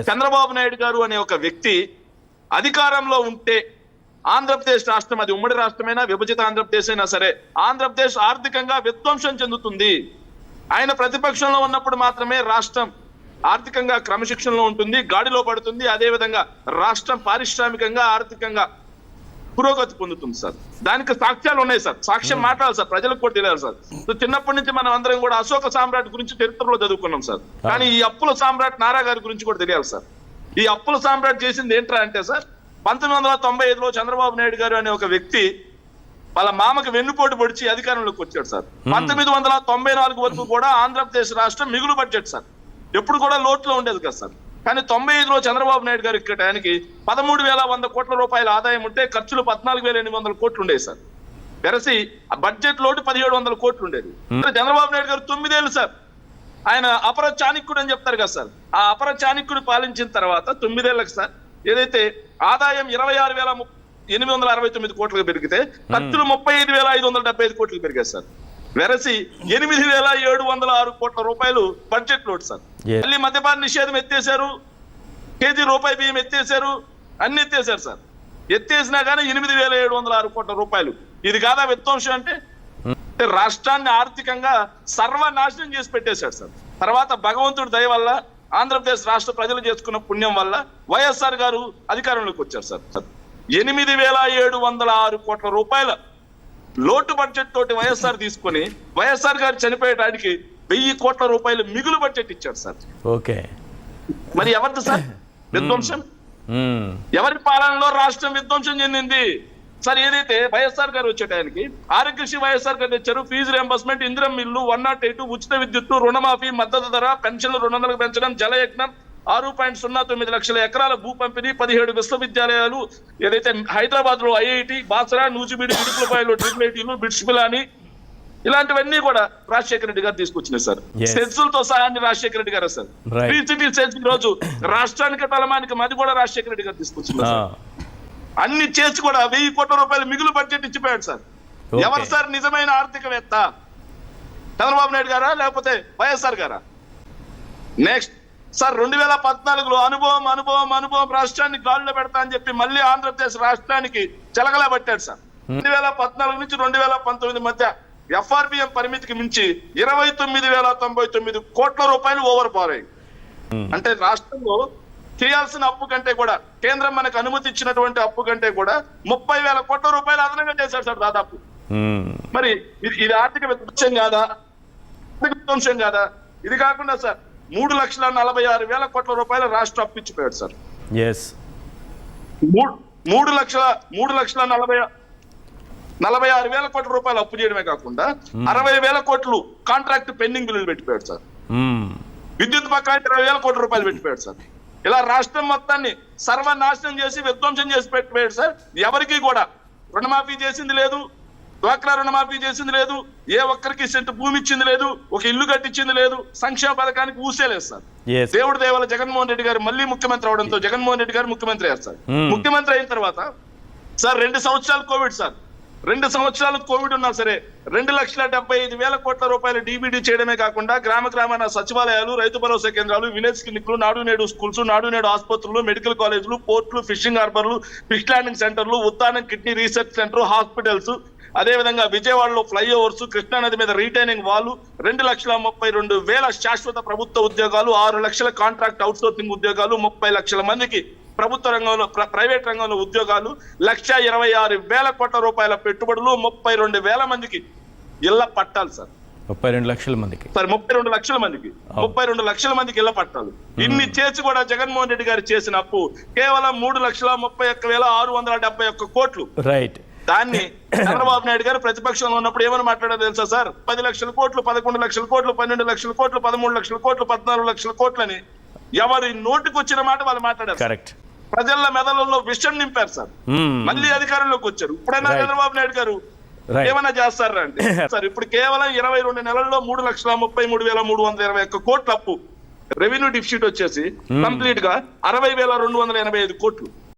చంద్రబాబు నాయుడు గారు అనే ఒక వ్యక్తి అధికారంలో ఉంటే ఆంధ్రప్రదేశ్ రాష్ట్రం, అది ఉమ్మడి రాష్ట్రమైనా విభజిత ఆంధ్రప్రదేశ్ అయినా సరే, ఆంధ్రప్రదేశ్ ఆర్థికంగా విధ్వంసం చెందుతుంది. ఆయన ప్రతిపక్షంలో ఉన్నప్పుడు మాత్రమే రాష్ట్రం ఆర్థికంగా క్రమశిక్షణలో ఉంటుంది, గాడిలో పడుతుంది. అదేవిధంగా రాష్ట్రం పారిశ్రామికంగా ఆర్థికంగా పురోగతి పొందుతుంది సార్. దానికి సాక్ష్యాలు ఉన్నాయి సార్, సాక్ష్యం మాట్లాడాలి సార్, ప్రజలకు కూడా తెలియాలి సార్. చిన్నప్పటి నుంచి మనం అందరం కూడా అశోక సామ్రాట్ గురించి చరిత్రలో చదువుకున్నాం సార్, కానీ ఈ అప్పుల సామ్రాట్ నారా గారి గురించి కూడా తెలియాలి సార్. ఈ అప్పుల సామ్రాట్ చేసింది ఏంట్రా అంటే సార్, 1995లో చంద్రబాబు నాయుడు గారు అనే ఒక వ్యక్తి వాళ్ళ మామకి వెన్నుపోటు పొడిచి అధికారంలోకి వచ్చాడు సార్. 1994 వరకు కూడా ఆంధ్రప్రదేశ్ రాష్ట్రం మిగులు బడ్జెట్ సార్, ఎప్పుడు కూడా లోట్లో ఉండేది కదా సార్. కానీ 95లో చంద్రబాబు నాయుడు గారు ఇక్కడ ఆయనకి 13,100 కోట్ల రూపాయల ఆదాయం ఉంటే ఖర్చులు 14,800 కోట్లు ఉండేవి సార్. వెరసి ఆ బడ్జెట్ లోటు 1,700 కోట్లు ఉండేది. చంద్రబాబు నాయుడు గారు 9 ఏళ్ళు సార్, ఆయన అపర చాణక్యుడు అని చెప్తారు కదా సార్. ఆ అపర చాణక్యుడు పాలించిన తర్వాత 9 ఏళ్ళకి సార్ ఏదైతే ఆదాయం 26,869 కోట్లకు పెరిగితే ఖర్చులు 35,575 కోట్లకు పెరిగాయి సార్. వెరసి 8,706 కోట్ల రూపాయలు బడ్జెట్ లోటు సార్. మళ్ళీ మద్యపాన నిషేధం ఎత్తేసారు, కేజీ రూపాయి బియ్యం ఎత్తేసారు, అన్ని ఎత్తేసారు సార్. ఎత్తేసినా కానీ 8,706 కోట్ల రూపాయలు. ఇది కాదా విధ్వంసం అంటే? రాష్ట్రాన్ని ఆర్థికంగా సర్వనాశనం చేసి పెట్టేశాడు సార్. తర్వాత భగవంతుడి దయ వల్ల ఆంధ్రప్రదేశ్ రాష్ట్ర ప్రజలు చేసుకున్న పుణ్యం వల్ల వైఎస్ఆర్ గారు అధికారంలోకి వచ్చారు సార్. 8,706 కోట్ల రూపాయల లోటు బడ్జెట్ తోటి వైఎస్ఆర్ తీసుకొని వైఎస్ఆర్ గారు చనిపోయేటానికి 1000 కోట్ల రూపాయలు మిగులు బడ్జెట్ ఇచ్చారు సార్. ఓకే, మరి ఎవరిది సార్ విధ్వంసం? ఎవరి పాలనలో రాష్ట్రం విధ్వంసం చెందింది సార్? ఏదైతే వైఎస్ఆర్ గారు వచ్చేటానికి ఆరోగ్యశ్రీ వైఎస్ఆర్ గారు తెచ్చారు, ఫీజు రియంబర్స్మెంట్, ఇందిరం మిల్లు, 108, ఉచిత విద్యుత్తు, రుణమాఫీ, మద్దతు ధర, పెన్షన్లు 200 పెంచడం, జలయజ్ఞం, 6.09 లక్షల ఎకరాల భూ పంపిణీ, 17 విశ్వవిద్యాలయాలు, ఏదైతే హైదరాబాద్ లో IIT, Basara, నూజిబీడి, ఇడుపులపాయలో triple ఐటీలు, bits Pilani, ఇలాంటివన్నీ కూడా రాజశేఖర రెడ్డి గారు తీసుకొచ్చినాయి సార్. సెన్సులతో సహా అన్ని రాజశేఖర రెడ్డి గారు సార్. ఫ్రీ సిటీ సెన్స్ ఈ రోజు రాష్ట్రానికి తలమానికి అది కూడా రాజశేఖర రెడ్డి గారు తీసుకొచ్చినారు సార్. అన్ని చేసి కూడా 1000 కోట్ల రూపాయలు మిగులు బడ్జెట్ ఇచ్చిపోయాడు సార్. ఎవరు సార్ నిజమైన ఆర్థికవేత్త? చంద్రబాబు నాయుడు గారా లేకపోతే వైఎస్ఆర్ గారా? నెక్స్ట్ సార్ 2014లో అనుభవం రాష్ట్రాన్ని గాలిలో పెడతా అని చెప్పి మళ్ళీ ఆంధ్రప్రదేశ్ రాష్ట్రానికి చెలగలా పట్టాడు సార్. 2014 నుంచి 2019 మధ్య ఎఫ్ఆర్బిఎం పరిమితికి మించి 29,099 కోట్ల రూపాయలు ఓవర్ బారోయింగ్. అంటే రాష్ట్రంలో చేయాల్సిన అప్పు కంటే కూడా కేంద్రం మనకు అనుమతి ఇచ్చినటువంటి అప్పు కంటే కూడా 30,000 కోట్ల రూపాయలు అదనంగా చేశాడు సార్ దాదాపు. మరి ఇది ఆర్థిక విధ్వంసం కాదా? విధ్వంసం కాదా? ఇది కాకుండా సార్ 3,46,000 కోట్ల రూపాయల రాష్ట్ర అప్పు ఇచ్చిపోయాడు సార్. 3,46,000 కోట్ల రూపాయలు అప్పు చేయడమే కాకుండా 60,000 కోట్లు కాంట్రాక్ట్ పెండింగ్ బిల్లులు పెట్టిపోయాడు సార్. విద్యుత్ బకాయి 20,000 కోట్ల రూపాయలు పెట్టిపోయాడు సార్. ఇలా రాష్ట్రం మొత్తాన్ని సర్వనాశనం చేసి విధ్వంసం చేసి పెట్టిపోయాడు సార్. ఎవరికి కూడా రుణమాఫీ చేసింది లేదు, డ్వాక్రా రుణమాఫీ చేసింది లేదు, ఏ ఒక్కరికి సెంటు భూమి ఇచ్చింది లేదు, ఒక ఇల్లు కట్టించింది లేదు, సంక్షేమ పథకానికి ఊసేలేదు సార్. దేవుడి దేవాల జగన్మోహన్ రెడ్డి గారు మళ్ళీ ముఖ్యమంత్రి అవడంతో జగన్మోహన్ రెడ్డి గారు ముఖ్యమంత్రి అయ్యారు సార్. ముఖ్యమంత్రి అయిన తర్వాత సార్ 2 సంవత్సరాలు కోవిడ్ సార్. 2 సంవత్సరాలు కోవిడ్ ఉన్నా సరే 2,75,000 కోట్ల రూపాయలు డీబీడీ చేయడమే కాకుండా గ్రామాన సచివాలయాలు, రైతు భరోసా కేంద్రాలు, విలేజ్ క్లినిక్లు, నాడు నేడు స్కూల్స్, నాడు నేడు ఆసుపత్రులు, మెడికల్ కాలేజీలు, పోర్టులు, ఫిషింగ్ హార్బర్లు, ఫిష్ ల్యాండింగ్ సెంటర్లు, Uttanam kidney research centre, hospitals, అదేవిధంగా విజయవాడలో ఫ్లైఓవర్స్, కృష్ణానది మీద రీటైనింగ్ వాల్, 2,32,000 శాశ్వత ప్రభుత్వ ఉద్యోగాలు, 6 లక్షల కాంట్రాక్ట్ అవుట్సోర్సింగ్ ఉద్యోగాలు, 30 లక్షల మందికి ప్రభుత్వ రంగంలో ప్రైవేట్ రంగంలో ఉద్యోగాలు, 1,26,000 కోట్ల రూపాయల పెట్టుబడులు, 32,000 మందికి ఇళ్ల పట్టాలు సార్. 32 లక్షల మందికి సార్ 32 లక్షల మందికి 32 లక్షల మందికి ఇళ్ల పట్టాలు. ఇన్ని చేసి కూడా జగన్మోహన్ రెడ్డి గారు చేసిన అప్పు కేవలం 3,31,671 కోట్లు. రైట్. దాన్ని చంద్రబాబు నాయుడు గారు ప్రతిపక్షంలో ఉన్నప్పుడు ఏమని మాట్లాడారు తెలుసా సార్? 10 లక్షల కోట్లు, 11 లక్షల కోట్లు, 12 లక్షల కోట్లు, 13 లక్షల కోట్లు, 14 లక్షల కోట్లని ఎవరి నోటికి వచ్చిన మాట వాళ్ళు మాట్లాడారు. కరెక్ట్. ప్రజల మెదళ్ళలో విషం నింపారు సార్. మళ్ళీ అధికారంలోకి వచ్చారు. ఇప్పుడైనా చంద్రబాబు నాయుడు గారు ఏమైనా చేస్తారా అంటే సార్ ఇప్పుడు కేవలం 22 నెలల్లో 3,33,321 కోట్ల అప్పు, రెవెన్యూ డిఫిసిట్ వచ్చేసి కంప్లీట్ గా 60,285 కోట్లు.